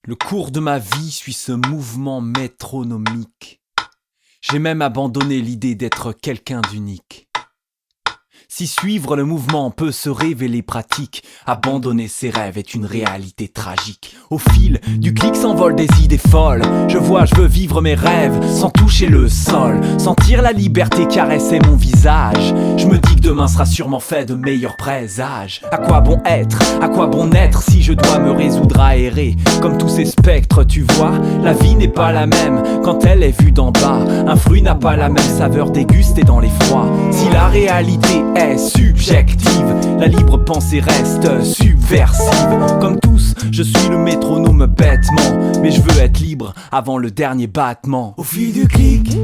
Le cours de ma vie suit ce mouvement métronomique. J'ai même abandonné l'idée d'être quelqu'un d'unique. Si suivre le mouvement peut se révéler pratique, abandonner ses rêves est une réalité tragique. Au fil du clic s'envolent des idées folles. Je veux vivre mes rêves sans toucher le sol. Sentir la liberté caresser mon visage. Je me dis que demain sera sûrement fait de meilleurs présages. À quoi bon être, à quoi bon naître si je dois me résoudre à errer? Comme tous ces spectres, tu vois, la vie n'est pas la même quand elle est vue d'en bas. Un fruit n'a pas la même saveur dégustée dans les froids. Si la réalité est subjective, la libre pensée reste subversive. Comme tous, je suis le métronome bêtement, mais je veux être libre avant le dernier battement. Au fil du clic,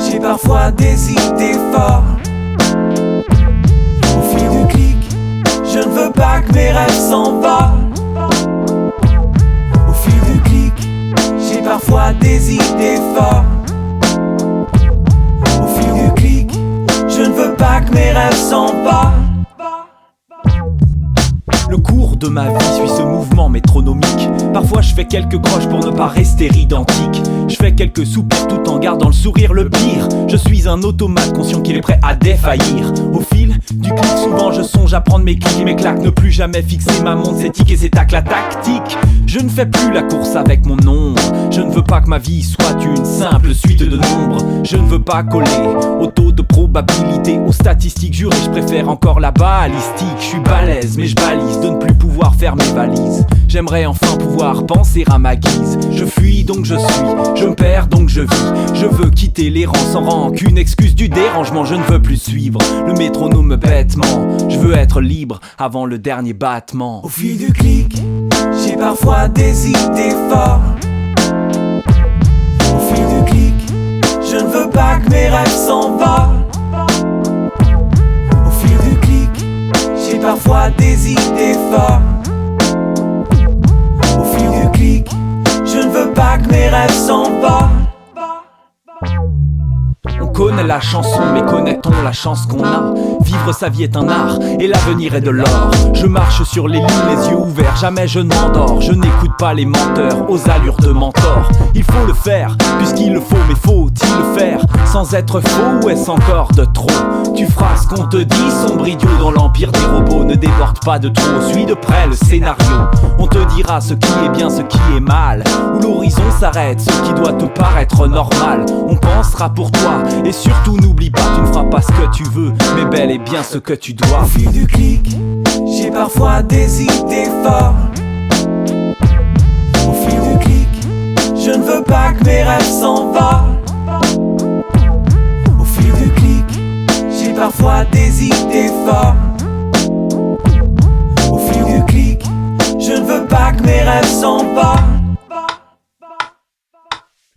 j'ai parfois des idées folles. Au fil du clic, je ne veux pas que mes rêves s'envolent. Au fil du clic, j'ai parfois des idées folles. Au fil du clic, je ne veux pas que mes rêves s'envolent. Le cours de ma vie suit ce mouvement métronomique. Parfois je fais quelques croches pour ne pas rester identique. Je fais quelques soupirs tout en gardant le sourire. Le pire, je suis un automate conscient qu'il est prêt à défaillir. Au fil du clic, souvent je songe à prendre mes clics et mes claques. Ne plus jamais fixer ma montre, c'est tic et c'est tac la tactique. Je ne fais plus la course avec mon ombre. Je ne veux pas que ma vie soit une simple suite de nombres. Je ne veux pas coller au taux de probabilité, aux statistiques jurées. Je préfère encore la balistique. Je suis balèze mais je balise de ne plus pouvoir faire mes valises. J'aimerais enfin pouvoir penser à ma guise. Je fuis donc je suis, je me perds donc je vis. Je veux quitter les rangs sans rancune, excuse du dérangement. Je ne veux plus suivre le métronome bêtement. Je veux être libre avant le dernier battement. Au fil du clic, j'ai parfois des idées folles. Au fil du clic, je ne veux pas que mes rêves s'envolent. Au fil du clic, j'ai parfois des idées folles. Au fil du clic, je ne veux pas que mes rêves s'envolent. On connaît la chanson, mais connaît-on la chance qu'on a? Vivre sa vie est un art, et l'avenir est de l'or. Je marche sur les lignes, les yeux ouverts, jamais je ne m'endors. Je n'écoute pas les menteurs, aux allures de mentor. Il faut le faire, puisqu'il le faut, mais faut-il le faire sans être faux ou est-ce encore de trop? Tu feras ce qu'on te dit, sombre idiot dans l'empire des robots. Ne déborde pas de trop, suis de près le scénario. On te dira ce qui est bien, ce qui est mal. Où l'horizon s'arrête, ce qui doit te paraître normal. On pensera pour toi, et surtout n'oublie pas, tu ne feras pas ce que tu veux, mais bel et bien ce que tu dois. Au fil du clic, j'ai parfois des idées folles. Au fil du clic, je ne veux pas que mes rêves s'envolent. Au fil du clic, j'ai parfois des idées folles. Au fil du clic, je ne veux pas que mes rêves s'envolent.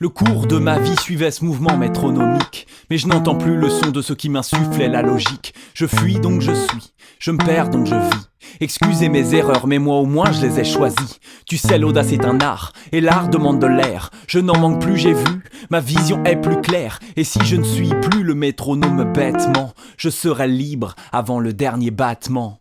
Le cours de ma vie suivait ce mouvement métronomique, mais je n'entends plus le son de ce qui m'insufflait la logique. Je fuis donc je suis, je me perds donc je vis. Excusez mes erreurs, mais moi au moins je les ai choisies. Tu sais, l'audace est un art, et l'art demande de l'air. Je n'en manque plus, j'ai vu, ma vision est plus claire. Et si je ne suis plus le métronome bêtement, je serai libre avant le dernier battement.